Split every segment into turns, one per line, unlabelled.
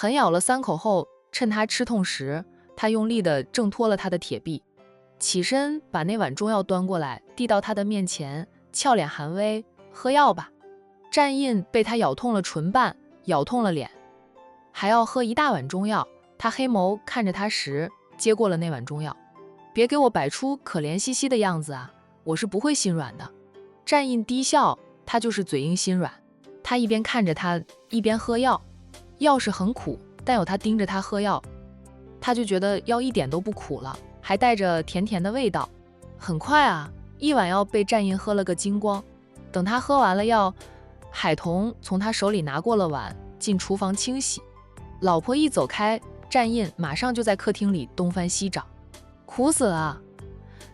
狠咬了3口后，趁他吃痛时，他用力地挣脱了他的铁臂，起身把那碗中药端过来，递到他的面前，俏脸含微：“喝药吧。”战印被他咬痛了唇瓣，咬痛了脸，还要喝一大碗中药。他黑眸看着他时，接过了那碗中药。别给我摆出可怜兮兮的样子啊，我是不会心软的。战印低笑，他就是嘴硬心软。他一边看着他，一边喝药。药是很苦，但有他盯着他喝药，他就觉得药一点都不苦了，还带着甜甜的味道。很快啊，一碗药被战印喝了个精光。等他喝完了药，海童从他手里拿过了碗，进厨房清洗。老婆一走开，战印马上就在客厅里东翻西找，苦死了。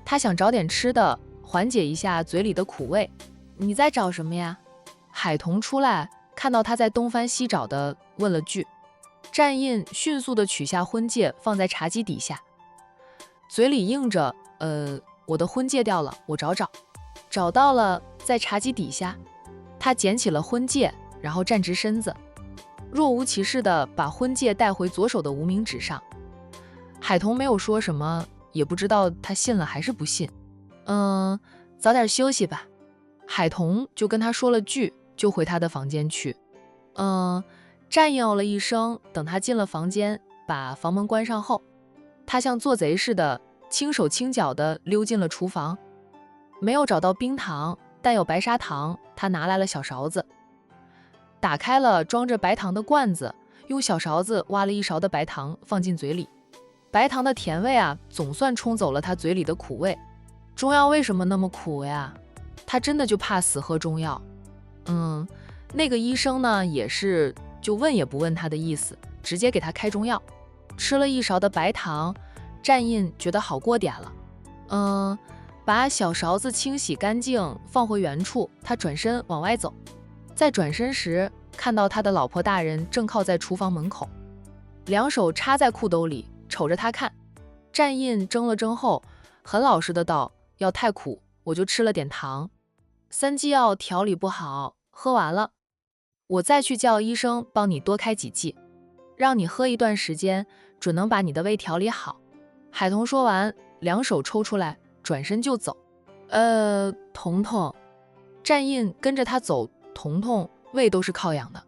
他想找点吃的，缓解一下嘴里的苦味。你在找什么呀？海童出来，看到他在东翻西找的，问了句。战印迅速地取下婚戒，放在茶几底下，嘴里应着：“我的婚戒掉了，我找找。”找到了，在茶几底下。他捡起了婚戒，然后站直身子，若无其事地把婚戒带回左手的无名指上。海童没有说什么，也不知道他信了还是不信。早点休息吧。海童就跟他说了句，就回他的房间去。战印哦了一声，等他进了房间，把房门关上后，他像做贼似的，轻手轻脚地溜进了厨房。没有找到冰糖，但有白砂糖，他拿来了小勺子，打开了装着白糖的罐子，用小勺子挖了一勺的白糖放进嘴里。白糖的甜味啊，总算冲走了他嘴里的苦味。中药为什么那么苦呀？他真的就怕死喝中药。那个医生呢，也是就问也不问他的意思，直接给他开中药。吃了一勺的白糖，战印觉得好过点了。把小勺子清洗干净，放回原处。他转身往外走，在转身时，看到他的老婆大人正靠在厨房门口，两手插在裤兜里，瞅着他看。战印怔了怔后，很老实的道：“药太苦，我就吃了点糖。3剂药调理不好，喝完了，我再去叫医生帮你多开几剂，让你喝一段时间，准能把你的胃调理好。”海童说完，两手抽出来，转身就走。彤彤。战印跟着他走。彤彤胃都是靠养的，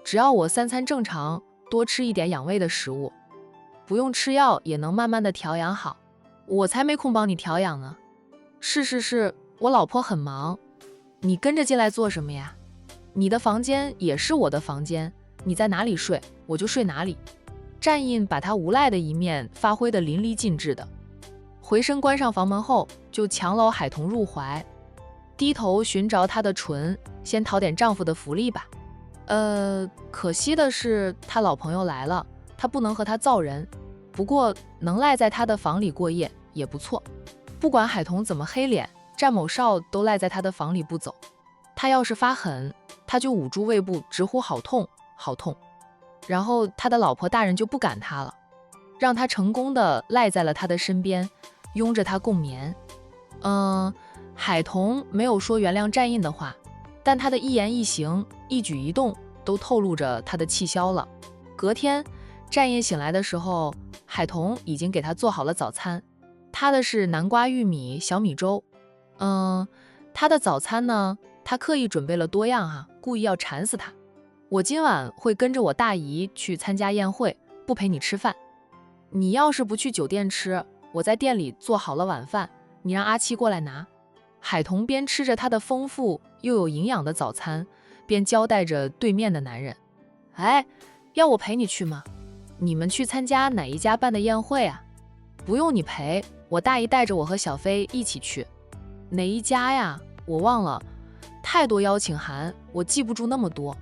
只要我3餐正常，多吃一点养胃的食物，不用吃药也能慢慢的调养好。我才没空帮你调养呢。是，我老婆很忙。你跟着进来做什么呀？你的房间也是我的房间，你在哪里睡，我就睡哪里。战印把他无赖的一面发挥得淋漓尽致的，回身关上房门后，就强搂海童入怀，低头寻着他的唇，先讨点丈夫的福利吧。可惜的是他老朋友来了，他不能和他造人，不过能赖在他的房里过夜也不错。不管海童怎么黑脸，战某少都赖在他的房里不走。他要是发狠，他就捂住胃部直呼好痛好痛，然后他的老婆大人就不赶他了，让他成功的赖在了他的身边，拥着他共眠。海童没有说原谅战印的话，但他的一言一行一举一动都透露着他的气消了。隔天战印醒来的时候，海童已经给他做好了早餐，他的是南瓜玉米小米粥。他的早餐呢，他刻意准备了多样故意要馋死他。我今晚会跟着我大姨去参加宴会，不陪你吃饭。你要是不去酒店吃，我在店里做好了晚饭，你让阿七过来拿。海童边吃着他的丰富又有营养的早餐，边交代着对面的男人：“要我陪你去吗？你们去参加哪一家办的宴会啊？不用你陪，我大姨带着我和小飞一起去。哪一家呀？我忘了，太多邀请函，我记不住那么多。”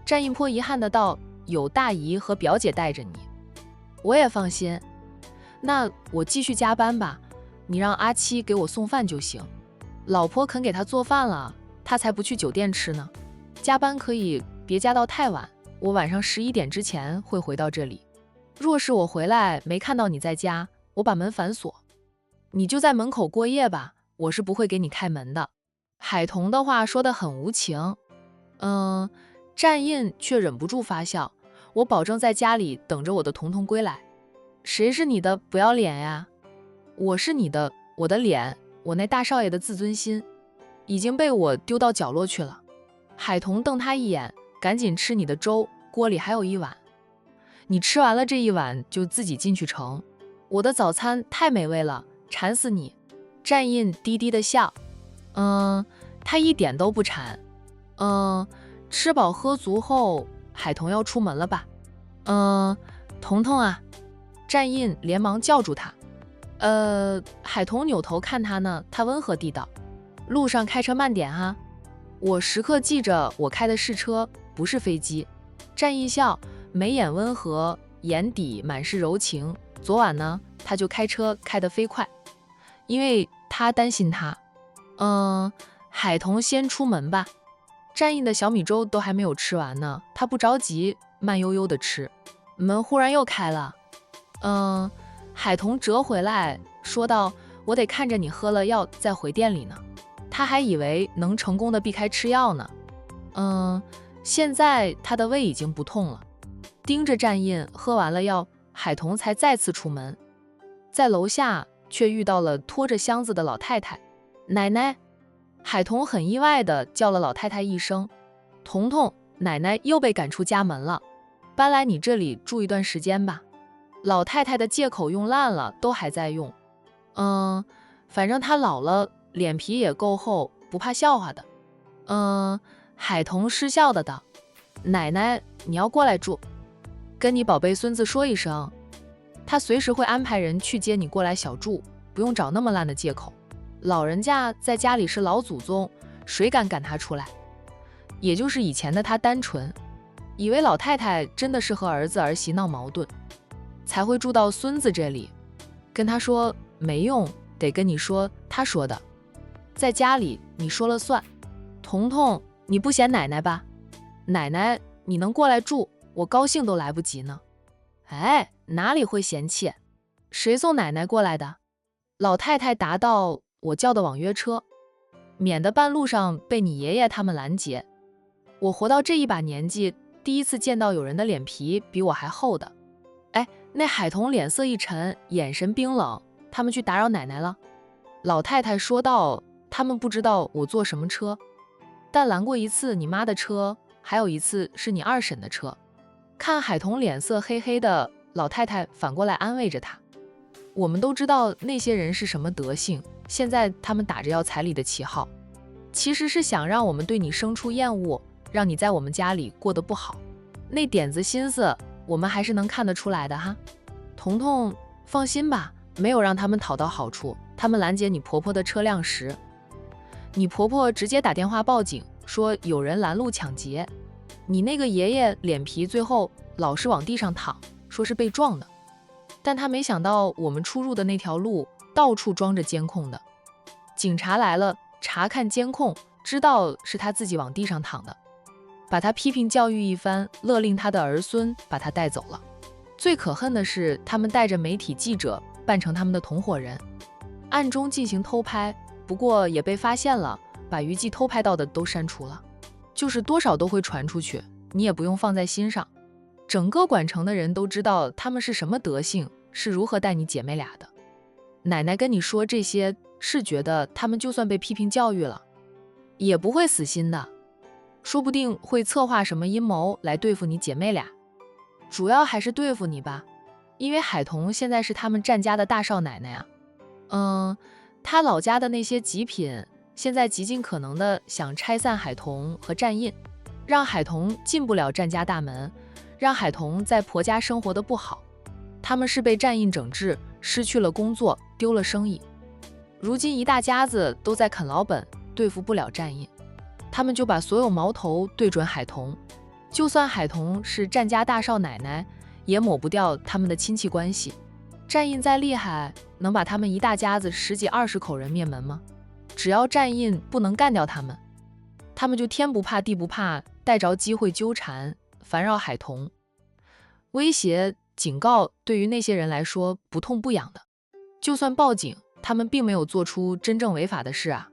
战印颇遗憾的道：“有大姨和表姐带着你，我也放心。那我继续加班吧，你让阿七给我送饭就行。老婆肯给他做饭了，他才不去酒店吃呢。加班可以别加到太晚，我晚上11点之前会回到这里。若是我回来没看到你在家，我把门反锁，你就在门口过夜吧，我是不会给你开门的。”海童的话说得很无情，战印却忍不住发笑：“我保证在家里等着我的彤彤归来。谁是你的不要脸呀？我是你的，我的脸，我那大少爷的自尊心已经被我丢到角落去了。海童瞪他一眼，赶紧吃你的粥，锅里还有一碗，你吃完了这一碗就自己进去盛。我的早餐太美味了，馋死你。战印低低的笑，他一点都不馋。吃饱喝足后，海童要出门了吧？彤彤啊！战印连忙叫住他。海童扭头看他呢，他温和地道：路上开车慢点哈，我时刻记着我开的是车，不是飞机。战印笑，眉眼温和，眼底满是柔情。昨晚呢，他就开车开得飞快，因为他担心他。海童先出门吧。战印的小米粥都还没有吃完呢，他不着急，慢悠悠地吃。门忽然又开了。海童折回来说道：我得看着你喝了药再回店里呢。他还以为能成功的避开吃药呢。现在他的胃已经不痛了。盯着战印喝完了药，海童才再次出门。在楼下却遇到了拖着箱子的老太太。奶奶！海童很意外地叫了老太太一声。彤彤，奶奶又被赶出家门了，搬来你这里住一段时间吧。老太太的借口用烂了，都还在用。反正她老了，脸皮也够厚，不怕笑话的。海童失笑的道：奶奶，你要过来住，跟你宝贝孙子说一声，他随时会安排人去接你过来小住，不用找那么烂的借口。老人家在家里是老祖宗，谁敢赶他出来？也就是以前的他单纯，以为老太太真的是和儿子儿媳闹矛盾，才会住到孙子这里。跟他说没用，得跟你说他说的，在家里你说了算。彤彤，你不嫌奶奶吧？奶奶，你能过来住，我高兴都来不及呢。哎，哪里会嫌弃？谁送奶奶过来的？老太太答道：我叫的网约车，免得半路上被你爷爷他们拦截。我活到这一把年纪，第一次见到有人的脸皮比我还厚的。哎，那海童脸色一沉，眼神冰冷。他们去打扰奶奶了。老太太说道：他们不知道我坐什么车，但拦过一次你妈的车，还有一次是你二婶的车。看海童脸色黑黑的，老太太反过来安慰着他：我们都知道那些人是什么德性，现在他们打着要彩礼的旗号，其实是想让我们对你生出厌恶，让你在我们家里过得不好。那点子心思我们还是能看得出来的哈。彤彤，放心吧，没有让他们讨到好处。他们拦截你婆婆的车辆时，你婆婆直接打电话报警，说有人拦路抢劫。你那个爷爷脸皮最后老是往地上躺，说是被撞的。但他没想到我们出入的那条路到处装着监控的，警察来了查看监控，知道是他自己往地上躺的，把他批评教育一番，勒令他的儿孙把他带走了。最可恨的是，他们带着媒体记者扮成他们的同伙人，暗中进行偷拍，不过也被发现了，把余记偷拍到的都删除了，就是多少都会传出去，你也不用放在心上。整个管城的人都知道他们是什么德性，是如何待你姐妹俩的。奶奶跟你说这些，是觉得他们就算被批评教育了，也不会死心的，说不定会策划什么阴谋来对付你姐妹俩，主要还是对付你吧，因为海童现在是他们战家的大少奶奶啊。他老家的那些极品，现在极尽可能的想拆散海童和战印，让海童进不了战家大门，让海童在婆家生活的不好。他们是被战印整治，失去了工作，丢了生意，如今一大家子都在啃老本，对付不了战印，他们就把所有矛头对准海童。就算海童是战家大少奶奶，也抹不掉他们的亲戚关系。战印再厉害，能把他们一大家子10几20口人灭门吗？只要战印不能干掉他们，他们就天不怕地不怕，逮着机会纠缠烦扰海童。威胁警告对于那些人来说不痛不痒的，就算报警，他们并没有做出真正违法的事啊。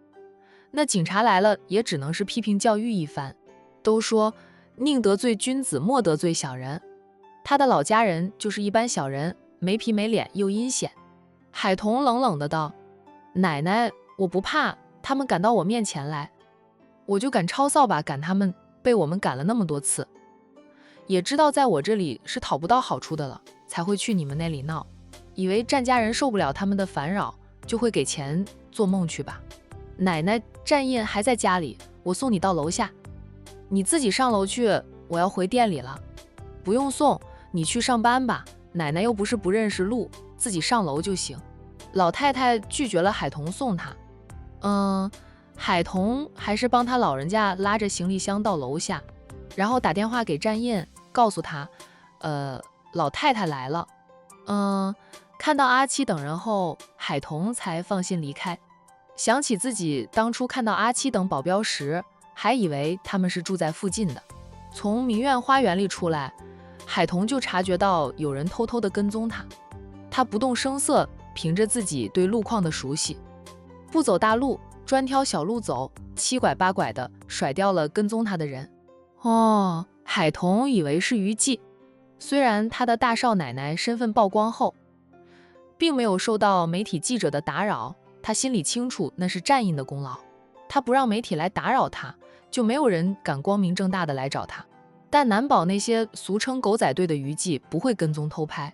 那警察来了也只能是批评教育一番。都说宁得罪君子莫得罪小人，他的老家人就是一般小人，没皮没脸又阴险。海童冷冷的道：奶奶，我不怕，他们赶到我面前来，我就赶抄扫把赶他们，被我们赶了那么多次，也知道在我这里是讨不到好处的了，才会去你们那里闹，以为战家人受不了他们的烦扰，就会给钱做梦去吧。奶奶，战印还在家里，我送你到楼下，你自己上楼去，我要回店里了。不用送，你去上班吧，奶奶又不是不认识路，自己上楼就行。老太太拒绝了海童送她。海童还是帮他老人家拉着行李箱到楼下，然后打电话给战印，告诉他，老太太来了。看到阿七等人后，海童才放心离开。想起自己当初看到阿七等保镖时，还以为他们是住在附近的。从明苑花园里出来，海童就察觉到有人偷偷地跟踪他。他不动声色，凭着自己对路况的熟悉，不走大路，专挑小路走，七拐八拐的甩掉了跟踪他的人。海童以为是娱记。虽然他的大少奶奶身份曝光后，并没有受到媒体记者的打扰，他心里清楚那是战印的功劳。他不让媒体来打扰他，就没有人敢光明正大的来找他。但难保那些俗称狗仔队的娱记不会跟踪偷拍。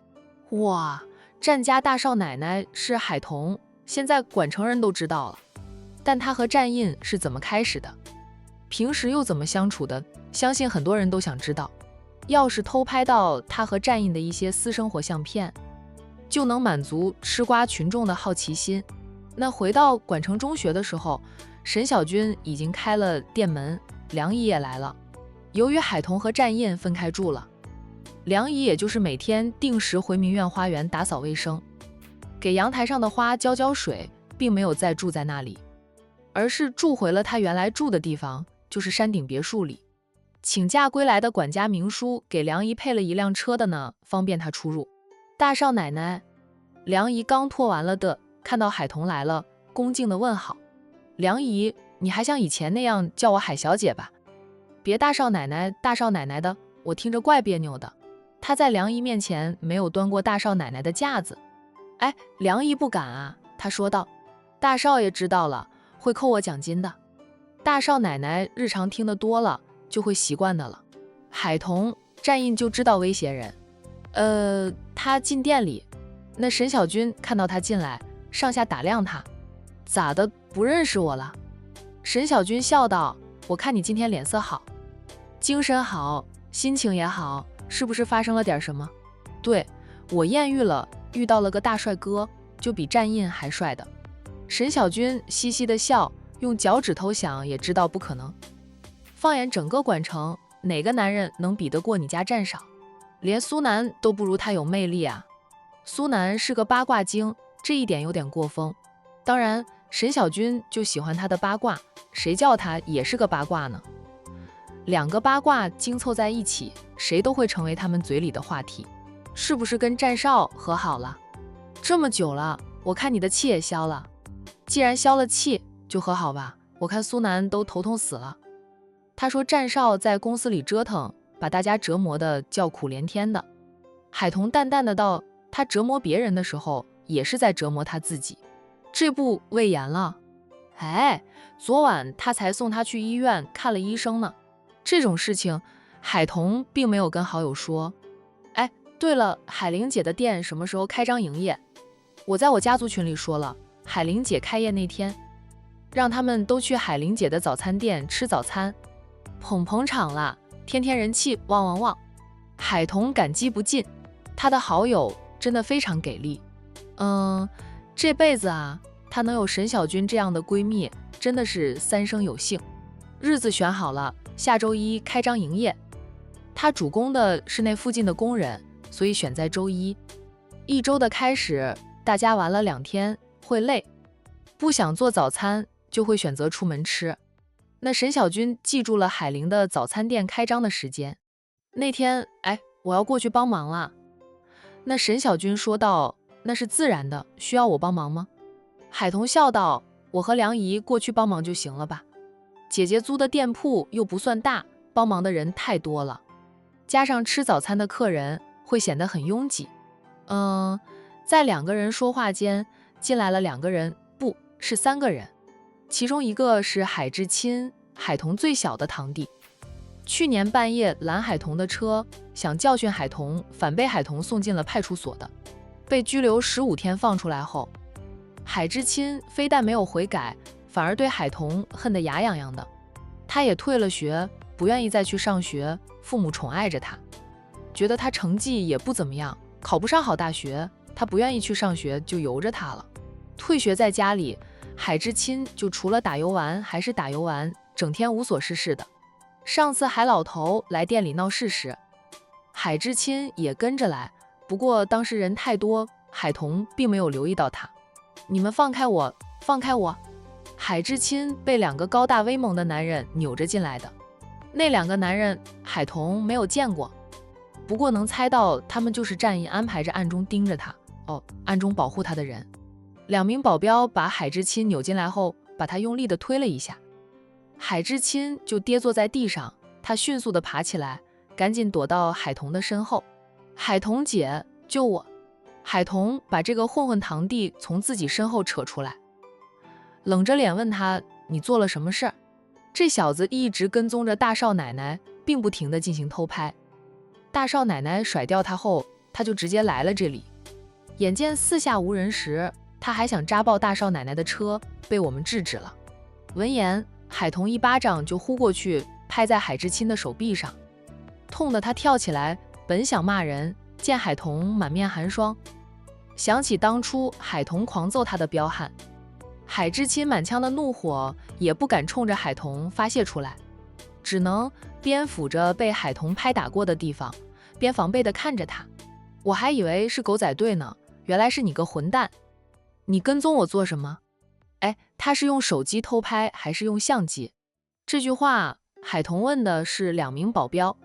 哇，战家大少奶奶是海童，现在管城人都知道了。但他和战印是怎么开始的？平时又怎么相处的？相信很多人都想知道。要是偷拍到他和战印的一些私生活相片，就能满足吃瓜群众的好奇心。那回到管城中学的时候，沈小军已经开了店门，梁姨也来了。由于海童和战印分开住了，梁姨也就是每天定时回明苑花园打扫卫生，给阳台上的花浇水，并没有再住在那里，而是住回了他原来住的地方，就是山顶别墅里。请假归来的管家明叔给梁姨配了一辆车的呢，方便她出入。大少奶奶，梁姨刚脱完了的，看到海童来了，恭敬地问好。梁姨，你还像以前那样叫我海小姐吧？别大少奶奶大少奶奶的，我听着怪别扭的。她在梁姨面前没有端过大少奶奶的架子。梁姨不敢啊，她说道。大少爷知道了，会扣我奖金的。大少奶奶日常听得多了，就会习惯的了。海童、战印就知道威胁人。他进店里，那沈小军看到他进来，上下打量他。咋的，不认识我了？沈小军笑道，我看你今天脸色好，精神好，心情也好，是不是发生了点什么？对，我艳遇了，遇到了个大帅哥，就比战印还帅的。沈小军嘻嘻的笑，用脚趾头想也知道不可能。放眼整个管城，哪个男人能比得过你家战少？连苏南都不如他有魅力啊！苏南是个八卦精，这一点有点过风。当然，沈小军就喜欢他的八卦，谁叫他也是个八卦呢？两个八卦精凑在一起，谁都会成为他们嘴里的话题。是不是跟战少和好了？这么久了，我看你的气也消了。既然消了气，就和好吧。我看苏南都头痛死了。他说战少在公司里折腾，把大家折磨得叫苦连天的。海童淡淡的道，他折磨别人的时候，也是在折磨他自己。这不魏延了？昨晚他才送他去医院看了医生呢。这种事情，海童并没有跟好友说。对了，海玲姐的店什么时候开张营业？我在我家族群里说了，海玲姐开业那天，让他们都去海玲姐的早餐店吃早餐，捧场了，天天人气旺旺旺。海童感激不尽，他的好友真的非常给力。这辈子啊，她能有沈小军这样的闺蜜，真的是三生有幸。日子选好了，下周一开张营业。她主攻的是那附近的工人，所以选在周一。一周的开始，大家玩了2天，会累，不想做早餐，就会选择出门吃。那沈小军记住了海玲的早餐店开张的时间。那天，我要过去帮忙了。那沈小军说道，那是自然的，需要我帮忙吗？海童笑道，我和梁姨过去帮忙就行了吧。姐姐租的店铺又不算大，帮忙的人太多了，加上吃早餐的客人，会显得很拥挤。在2个人说话间，进来了2个人，不是3个人，其中一个是海之亲，海童最小的堂弟。去年半夜拦海童的车，想教训海童，反被海童送进了派出所的，被拘留15天放出来后，海之亲非但没有悔改，反而对海童恨得牙痒痒的。他也退了学，不愿意再去上学，父母宠爱着他，觉得他成绩也不怎么样，考不上好大学，他不愿意去上学，就由着他了。退学在家里，海之亲就除了打游玩还是打游玩，整天无所事事的。上次海老头来店里闹事时，海之亲也跟着来，不过当时人太多，海童并没有留意到他。你们放开我，放开我！海之亲被2个高大威猛的男人扭着进来的。那2个男人海童没有见过，不过能猜到他们就是战役安排着暗中盯着他，暗中保护他的人。2名保镖把海之亲扭进来后，把他用力地推了一下，海之亲就跌坐在地上，他迅速地爬起来，赶紧躲到海童的身后。海童姐，救我！海童把这个混混堂弟从自己身后扯出来，冷着脸问他，你做了什么事儿？这小子一直跟踪着大少奶奶，并不停地进行偷拍。大少奶奶甩掉他后，他就直接来了这里。眼见四下无人时，他还想扎爆大少奶奶的车，被我们制止了。闻言，海童一巴掌就呼过去，拍在海之亲的手臂上，痛得他跳起来，本想骂人，见海童满面寒霜，想起当初海童狂揍他的彪悍，海之亲满腔的怒火也不敢冲着海童发泄出来，只能边抚着被海童拍打过的地方，边防备地看着他。我还以为是狗仔队呢，原来是你个混蛋！你跟踪我做什么？他是用手机偷拍还是用相机？这句话海童问的是2名保镖，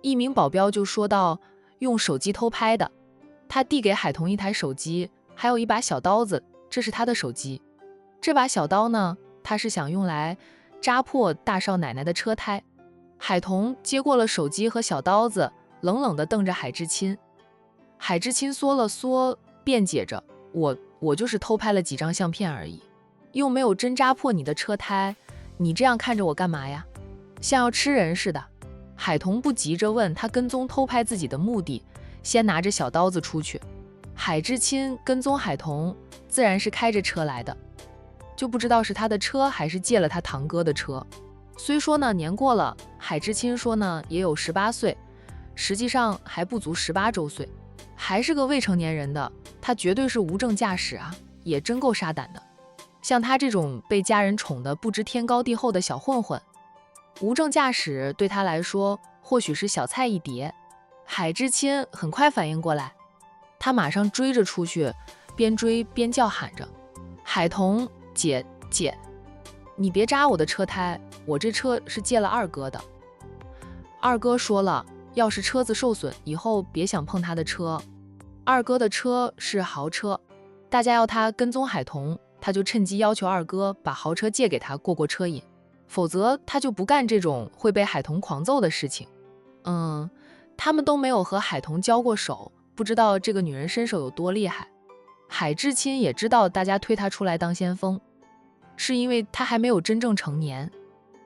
一名保镖就说道，用手机偷拍的。他递给海童一台手机，还有一把小刀子，这是他的手机。这把小刀呢，他是想用来扎破大少奶奶的车胎。海童接过了手机和小刀子，冷冷地瞪着海之亲。海之亲缩了缩，辩解着，我就是偷拍了几张相片而已，又没有真扎破你的车胎，你这样看着我干嘛呀？像要吃人似的。海童不急着问他跟踪偷拍自己的目的，先拿着小刀子出去。海之亲跟踪海童，自然是开着车来的，就不知道是他的车还是借了他堂哥的车。虽说呢年过了，海之亲说呢也有18岁，实际上还不足18周岁，还是个未成年人的，他绝对是无证驾驶啊，也真够沙胆的。像他这种被家人宠得不知天高地厚的小混混，无证驾驶对他来说或许是小菜一碟。海之亲很快反应过来，他马上追着出去，边追边叫喊着，海童姐，你别扎我的车胎，我这车是借了二哥的。二哥说了，要是车子受损，以后别想碰他的车。二哥的车是豪车，大家要他跟踪海童，他就趁机要求二哥把豪车借给他过车瘾，否则他就不干这种会被海童狂揍的事情。他们都没有和海童交过手，不知道这个女人身手有多厉害。海之亲也知道大家推他出来当先锋，是因为他还没有真正成年。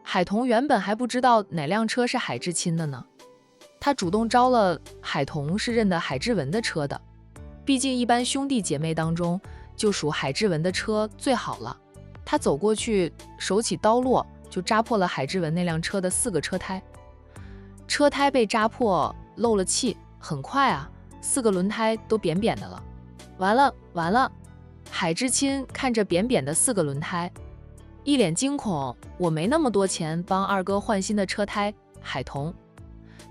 海童原本还不知道哪辆车是海之亲的呢，他主动招了海童是认得海之文的车的，毕竟一般兄弟姐妹当中就属海之文的车最好了。他走过去，手起刀落，就扎破了海之文那辆车的4个车胎。车胎被扎破，漏了气，很快啊，4个轮胎都扁扁的了。完了！海之亲看着扁扁的4个轮胎，一脸惊恐，我没那么多钱帮二哥换新的车胎，海童。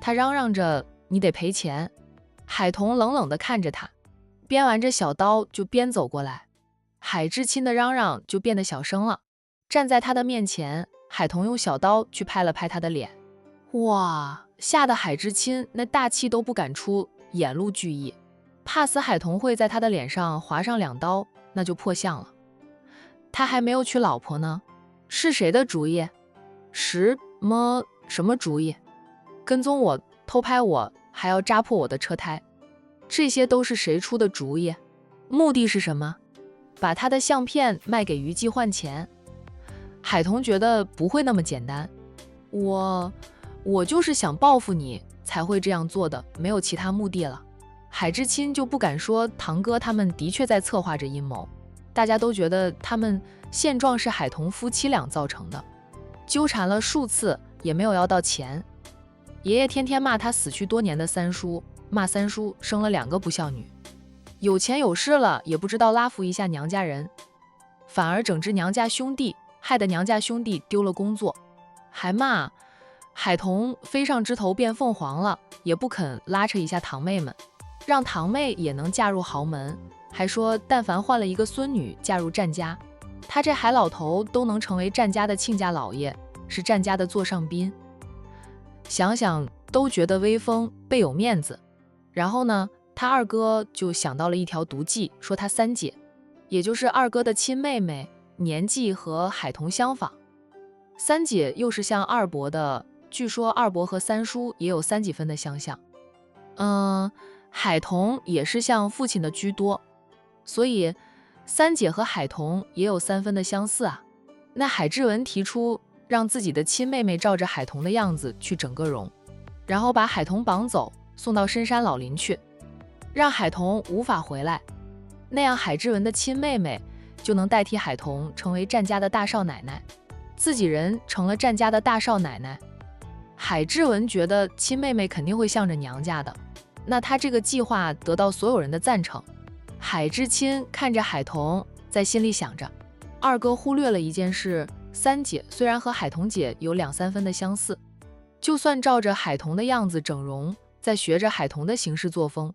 他嚷嚷着，你得赔钱。海童冷冷地看着他，边玩着小刀就边走过来。海之亲的嚷嚷就变得小声了，站在他的面前，海童用小刀去拍了拍他的脸。哇，吓得海之亲那大气都不敢出，眼露惧意，怕死海童会在他的脸上划上2刀，那就破相了。他还没有娶老婆呢，是谁的主意？什么主意？跟踪我，偷拍我，还要扎破我的车胎。这些都是谁出的主意？目的是什么？把他的相片卖给于季换钱？海童觉得不会那么简单，我就是想报复你才会这样做的，没有其他目的了。海之亲就不敢说堂哥他们的确在策划着阴谋，大家都觉得他们现状是海童夫妻俩造成的，纠缠了数次也没有要到钱。爷爷天天骂他死去多年的三叔，骂三叔生了2个不孝女，有钱有势了也不知道拉扶一下娘家人，反而整治娘家兄弟，害得娘家兄弟丢了工作，还骂海童飞上枝头变凤凰了，也不肯拉扯一下堂妹们，让堂妹也能嫁入豪门，还说但凡换了一个孙女嫁入战家，他这海老头都能成为战家的亲家老爷，是战家的座上宾。想想都觉得威风倍有面子。然后呢，他二哥就想到了一条毒计，说他三姐，也就是二哥的亲妹妹，年纪和海童相仿，三姐又是像二伯的，据说二伯和三叔也有3几分的相像。海童也是像父亲的居多，所以三姐和海童也有3分的相似啊。那海志文提出让自己的亲妹妹照着海童的样子去整个容，然后把海童绑走，送到深山老林去，让海童无法回来，那样海志文的亲妹妹就能代替海童成为战家的大少奶奶，自己人成了战家的大少奶奶。海志文觉得亲妹妹肯定会向着娘家的，那他这个计划得到所有人的赞成。海之亲看着海童，在心里想着，二哥忽略了一件事，三姐虽然和海童姐有2、3分的相似，就算照着海童的样子整容，再学着海童的行事作风，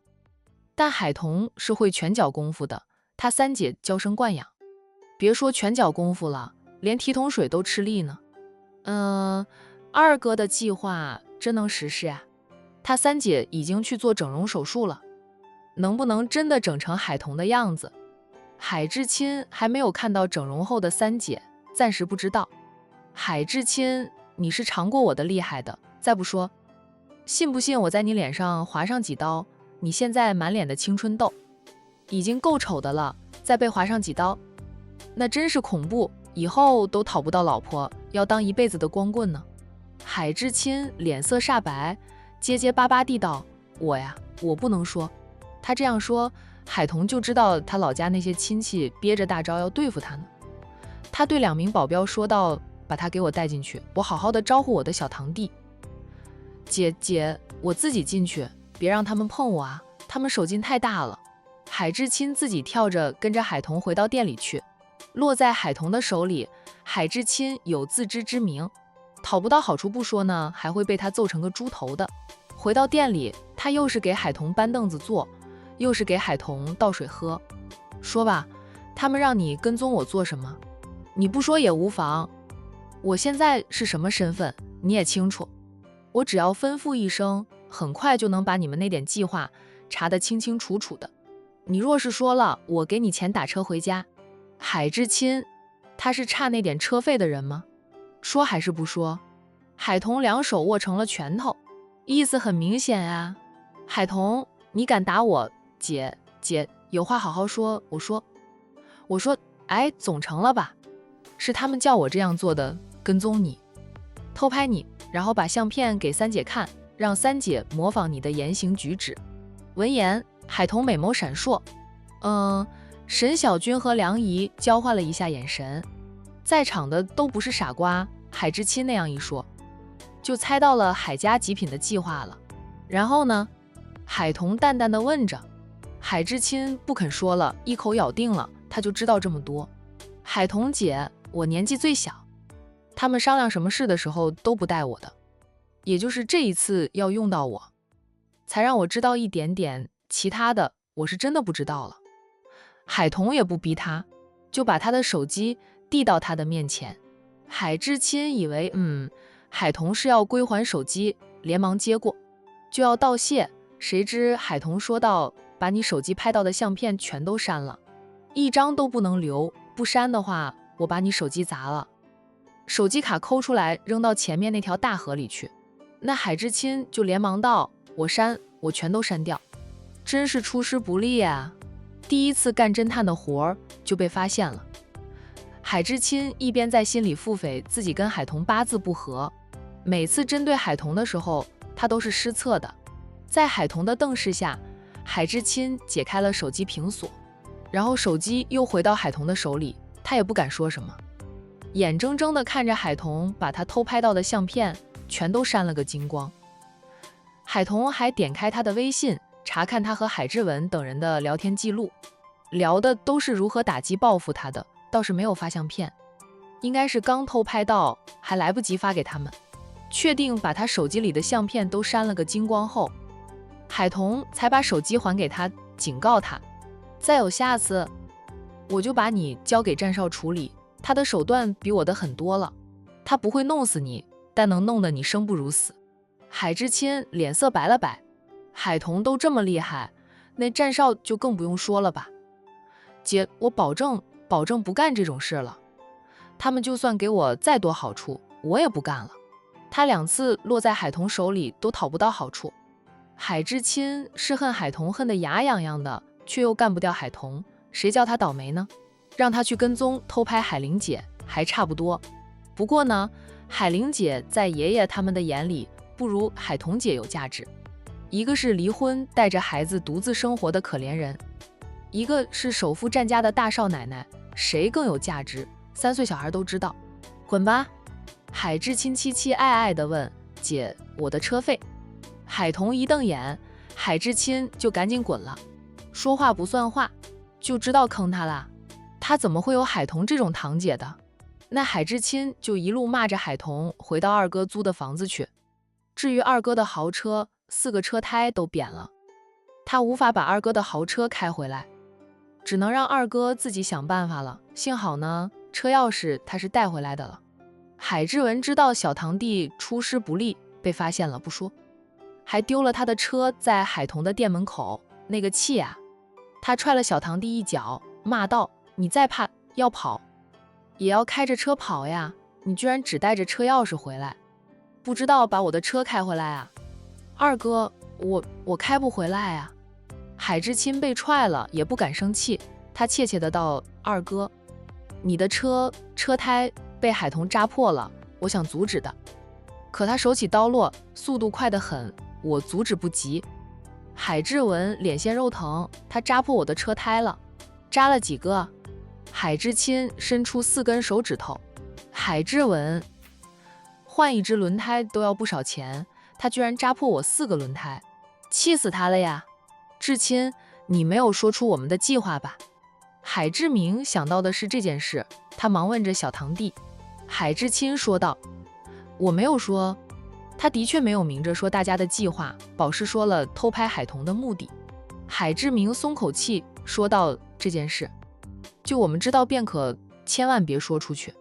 但海童是会拳脚功夫的，他三姐娇生惯养，别说拳脚功夫了，连提桶水都吃力呢。二哥的计划真能实施啊？他三姐已经去做整容手术了，能不能真的整成海童的样子？海至亲还没有看到整容后的三姐，暂时不知道。海至亲，你是尝过我的厉害的，再不说，信不信我在你脸上划上几刀？你现在满脸的青春痘，已经够丑的了，再被划上几刀，那真是恐怖，以后都讨不到老婆，要当一辈子的光棍呢。海至亲脸色煞白，结结巴巴地道：我不能说。他这样说，海童就知道他老家那些亲戚憋着大招要对付他呢。他对2名保镖说道：把他给我带进去，我好好的招呼我的小堂弟。姐，我自己进去，别让他们碰我啊，他们手劲太大了。海至亲自己跳着跟着海童回到店里去，落在海童的手里，海至亲有自知之明，讨不到好处不说呢，还会被他揍成个猪头的。回到店里，他又是给海童搬凳子坐，又是给海童倒水喝。说吧，他们让你跟踪我做什么？你不说也无妨，我现在是什么身份你也清楚，我只要吩咐一声，很快就能把你们那点计划查得清清楚楚的。你若是说了，我给你钱打车回家。海至亲，他是差那点车费的人吗？说还是不说？海童2手握成了拳头，意思很明显啊。海童，你敢打我？姐，有话好好说。我说，哎，总成了吧？是他们叫我这样做的，跟踪你，偷拍你，然后把相片给三姐看，让三姐模仿你的言行举止。闻言，海童美眸闪烁，沈小军和梁姨交换了一下眼神，在场的都不是傻瓜，海至亲那样一说，就猜到了海家极品的计划了。然后呢？海童淡淡的问着。海至亲不肯说了，一口咬定了，他就知道这么多。海童姐，我年纪最小，他们商量什么事的时候都不带我的，也就是这一次要用到我，才让我知道一点点，其他的我是真的不知道了。海童也不逼他，就把他的手机递到他的面前。海至亲以为海童是要归还手机，连忙接过，就要道谢，谁知海童说道：把你手机拍到的相片全都删了，一张都不能留，不删的话我把你手机砸了。手机卡抠出来扔到前面那条大河里去。那海至亲就连忙道：我全都删掉。真是出师不利啊！第一次干侦探的活儿就被发现了。海之亲一边在心里腹诽自己跟海童八字不合，每次针对海童的时候，他都是失策的。在海童的瞪视下，海之亲解开了手机屏锁，然后手机又回到海童的手里，他也不敢说什么，眼睁睁地看着海童把他偷拍到的相片全都删了个精光。海童还点开他的微信，查看他和海之文等人的聊天记录，聊的都是如何打击报复他的，倒是没有发相片，应该是刚偷拍到，还来不及发给他们。确定把他手机里的相片都删了个精光后，海童才把手机还给他，警告他，再有下次，我就把你交给战少处理，他的手段比我的很多了，他不会弄死你，但能弄得你生不如死。海之亲脸色白了白，海童都这么厉害，那战少就更不用说了吧。姐，我保证不干这种事了，他们就算给我再多好处，我也不干了。他2次落在海童手里都讨不到好处。海之亲是恨海童恨得牙痒痒的，却又干不掉海童，谁叫他倒霉呢？让他去跟踪偷拍海玲姐还差不多。不过呢，海玲姐在爷爷他们的眼里不如海童姐有价值。一个是离婚带着孩子独自生活的可怜人，一个是首富战家的大少奶奶，谁更有价值？3岁小孩都知道。滚吧！海之亲凄凄爱爱地问：“姐，我的车费？”海童一瞪眼，海之亲就赶紧滚了。说话不算话，就知道坑他啦。他怎么会有海童这种堂姐的？那海之亲就一路骂着海童回到二哥租的房子去。至于二哥的豪车，4个车胎都扁了，他无法把二哥的豪车开回来，只能让二哥自己想办法了。幸好呢，车钥匙他是带回来的了。海之文知道小堂弟出师不利，被发现了不说，还丢了他的车在海童的店门口，那个气啊！他踹了小堂弟一脚，骂道：“你再怕要跑，也要开着车跑呀！你居然只带着车钥匙回来，不知道把我的车开回来啊！”二哥，我开不回来啊！海之亲被踹了也不敢生气，他怯怯的道：“二哥，你的车胎被海童扎破了，我想阻止的，可他手起刀落，速度快得很，我阻止不及。”海之文脸现肉疼，他扎破我的车胎了。扎了几个？海之亲伸出4根手指头。海之文，换一只轮胎都要不少钱，他居然扎破我4个轮胎，气死他了呀！至亲，你没有说出我们的计划吧？海之明想到的是这件事，他忙问着小堂弟。海之亲说道：“我没有说。”他的确没有明着说大家的计划，宝是说了偷拍海童的目的。海之明松口气说道：“这件事就我们知道便可，千万别说出去，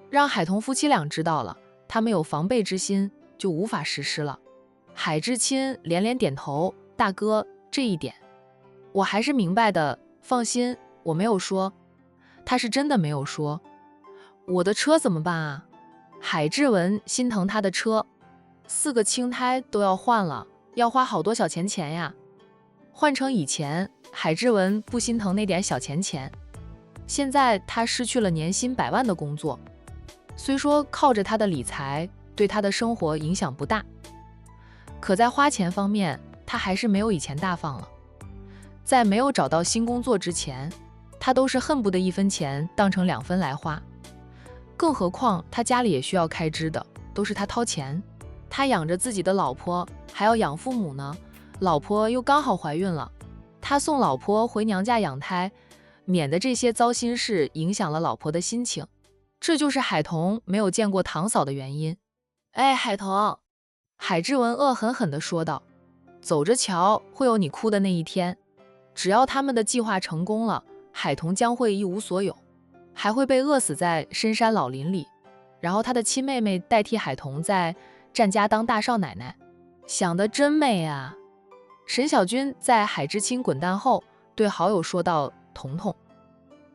让海童夫妻俩知道了，他们有防备之心，就无法实施了。”海之亲连连点头：“大哥，这一点我还是明白的，放心，我没有说。”他是真的没有说。我的车怎么办啊？海之文心疼他的车，4个青胎都要换了，要花好多小钱呀。换成以前，海之文不心疼那点小钱，现在他失去了年薪100万的工作，虽说靠着他的理财对他的生活影响不大，可在花钱方面他还是没有以前大方了。在没有找到新工作之前，他都是恨不得1分钱当成2分来花，更何况他家里也需要开支的，都是他掏钱。他养着自己的老婆，还要养父母呢，老婆又刚好怀孕了，他送老婆回娘家养胎，免得这些糟心事影响了老婆的心情。这就是海童没有见过堂嫂的原因。哎，海童，海之文恶狠狠地说道，走着瞧，会有你哭的那一天。只要他们的计划成功了，海童将会一无所有，还会被饿死在深山老林里，然后他的亲妹妹代替海童在战家当大少奶奶，想得真美啊！沈小军在海之亲滚蛋后对好友说道：“彤彤，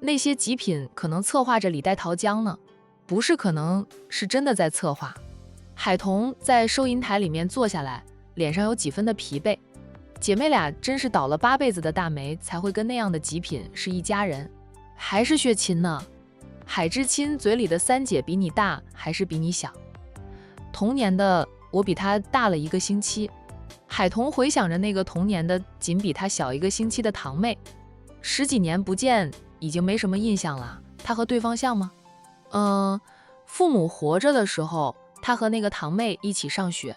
那些极品可能策划着李代桃僵呢，不是可能，是真的在策划。”海童在收银台里面坐下来，脸上有几分的疲惫。姐妹俩真是倒了8辈子的大霉，才会跟那样的极品是一家人，还是血亲呢？海之亲嘴里的三姐比你大还是比你小？同年的我比她大了1个星期。海童回想着那个同年的仅比她小1个星期的堂妹，10几年不见，已经没什么印象了。她和对方像吗？父母活着的时候，她和那个堂妹一起上学，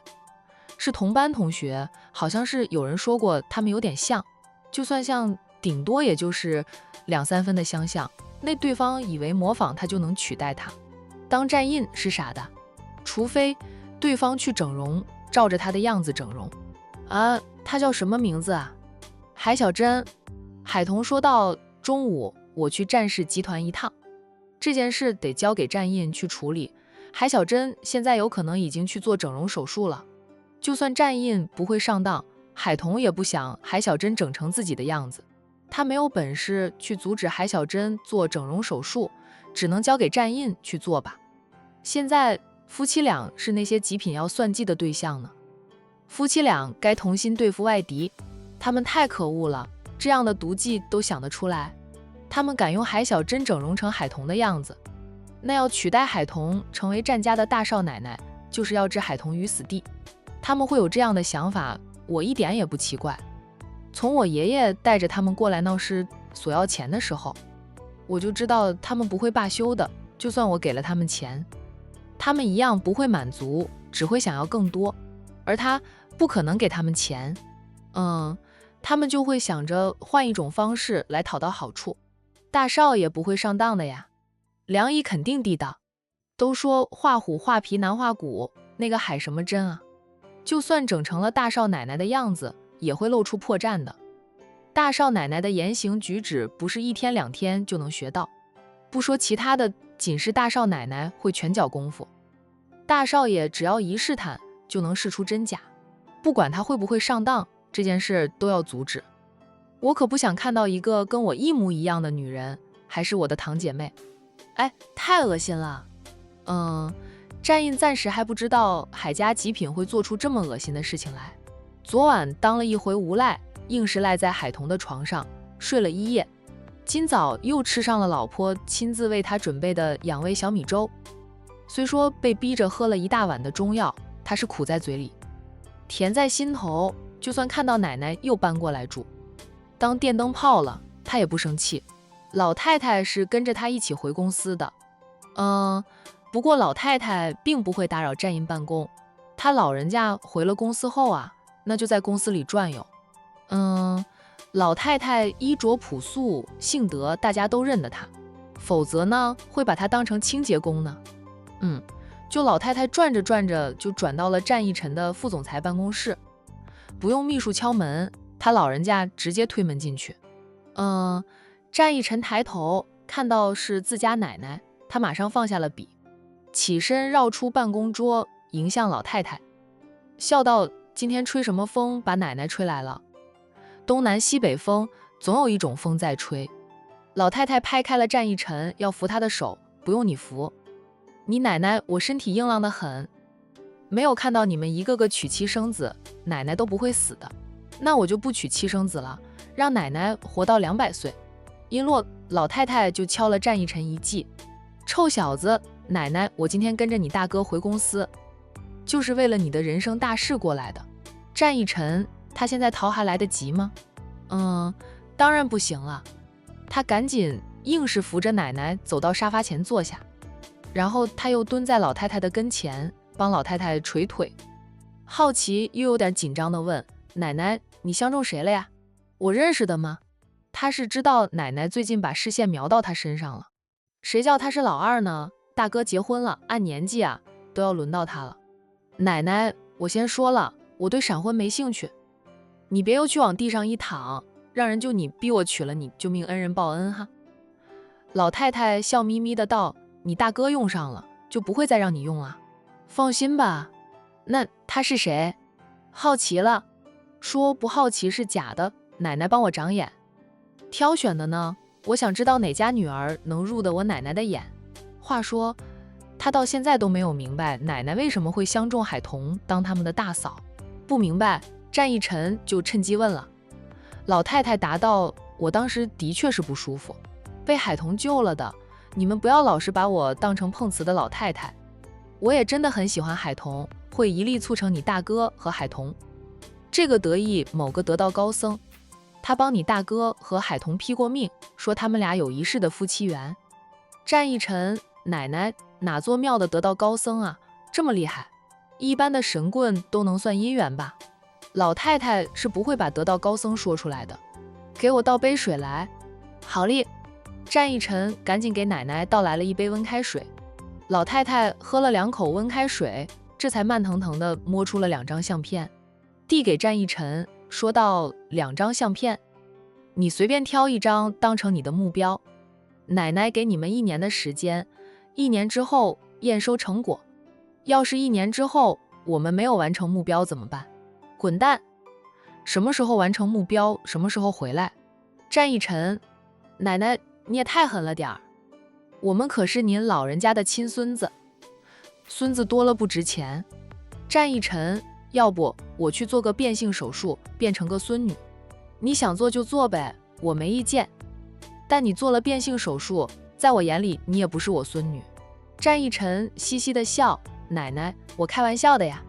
是同班同学，好像是有人说过他们有点像，就算像，顶多也就是2、3分的相像。那对方以为模仿他就能取代他，当站印是傻的，除非对方去整容，照着他的样子整容。他叫什么名字啊？海小珍。海童说到，中午我去战氏集团一趟，这件事得交给站印去处理。海小珍现在有可能已经去做整容手术了，就算站印不会上当，海童也不想海小珍整成自己的样子，他没有本事去阻止海小珍做整容手术，只能交给站印去做吧。现在夫妻俩是那些极品要算计的对象呢，夫妻俩该同心对付外敌，他们太可恶了，这样的毒计都想得出来。他们敢用海小珍整容成海童的样子，那要取代海童成为站家的大少奶奶，就是要置海童于死地。他们会有这样的想法，我一点也不奇怪。从我爷爷带着他们过来闹事索要钱的时候，我就知道他们不会罢休的，就算我给了他们钱，他们一样不会满足，只会想要更多，而他不可能给他们钱。他们就会想着换一种方式来讨到好处。大少爷不会上当的呀，梁姨肯定地道。都说画虎画皮难画骨，那个海什么珍啊，就算整成了大少奶奶的样子，也会露出破绽的。大少奶奶的言行举止不是1天2天就能学到，不说其他的，仅是大少奶奶会拳脚功夫，大少爷只要一试探就能试出真假，不管他会不会上当，这件事都要阻止。我可不想看到一个跟我一模一样的女人，还是我的堂姐妹。太恶心了。站印暂时还不知道海家极品会做出这么恶心的事情来。昨晚当了一回无赖，硬是赖在海童的床上睡了1夜，今早又吃上了老婆亲自为他准备的养胃小米粥。虽说被逼着喝了1大碗的中药，他是苦在嘴里，甜在心头。就算看到奶奶又搬过来住，当电灯泡了，他也不生气。老太太是跟着他一起回公司的，不过老太太并不会打扰站印办公，他老人家回了公司后啊，那就在公司里转悠。老太太衣着朴素，性德大家都认得她，否则呢会把她当成清洁工呢。就老太太转着转着就转到了站一晨的副总裁办公室，不用秘书敲门，他老人家直接推门进去。站一晨抬头看到是自家奶奶，他马上放下了笔，起身绕出办公桌，迎向老太太，笑道：今天吹什么风把奶奶吹来了？东南西北风，总有一种风在吹。老太太拍开了站一晨，要扶他的手：不用你扶，你奶奶我身体硬朗得很，没有看到你们一个个娶妻生子，奶奶都不会死的。那我就不娶妻生子了，让奶奶活到200岁。一落，老太太就敲了站一晨一记：臭小子，奶奶我今天跟着你大哥回公司，就是为了你的人生大事过来的。站一晨他现在逃还来得及吗？当然不行了。他赶紧硬是扶着奶奶走到沙发前坐下，然后他又蹲在老太太的跟前帮老太太捶腿，好奇又有点紧张地问：奶奶你相中谁了呀？我认识的吗？他是知道奶奶最近把视线瞄到他身上了，谁叫他是老二呢？大哥结婚了，按年纪啊都要轮到他了。奶奶我先说了，我对闪婚没兴趣，你别又去往地上一躺，让人就你逼我娶了你，救命恩人报恩哈。老太太笑眯眯的道：你大哥用上了，就不会再让你用了，放心吧。那他是谁？好奇了。说不好奇是假的，奶奶帮我长眼，挑选的呢，我想知道哪家女儿能入得我奶奶的眼。话说他到现在都没有明白奶奶为什么会相中海童当他们的大嫂，不明白战一晨就趁机问了。老太太答道：我当时的确是不舒服，被海童救了的，你们不要老是把我当成碰瓷的老太太。我也真的很喜欢海童，会一力促成你大哥和海童。这个得意某个得道高僧，他帮你大哥和海童批过命，说他们俩有一世的夫妻缘。战一晨，奶奶哪座庙的得道高僧啊，这么厉害，一般的神棍都能算姻缘吧？老太太是不会把得道高僧说出来的。给我倒杯水来。好哩。战一晨赶紧给奶奶倒来了一杯温开水。老太太喝了2口温开水，这才慢腾腾地摸出了2张相片，递给战一晨，说道：2张相片，你随便挑一张当成你的目标。奶奶给你们1年的时间，1年之后验收成果。要是1年之后我们没有完成目标怎么办？滚蛋！什么时候完成目标，什么时候回来。战一晨，奶奶你也太狠了点儿，我们可是您老人家的亲孙子，孙子多了不值钱。战一晨，要不我去做个变性手术，变成个孙女，你想做就做呗，我没意见。但你做了变性手术，在我眼里你也不是我孙女。战一晨嘻嘻的笑，奶奶，我开玩笑的呀，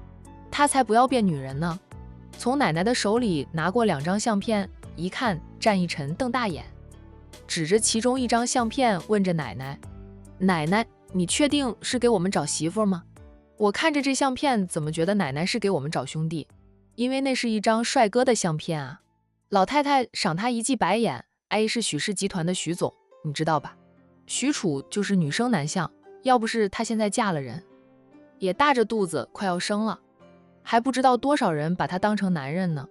她才不要变女人呢。从奶奶的手里拿过2张相片，一看，战一晨瞪大眼，指着其中1张相片问着奶奶：奶奶，你确定是给我们找媳妇吗？我看着这相片怎么觉得奶奶是给我们找兄弟，因为那是一张帅哥的相片啊。老太太赏他一记白眼，是许氏集团的许总，你知道吧？许褚就是女生男相，要不是她现在嫁了人，也大着肚子快要生了，还不知道多少人把她当成男人呢。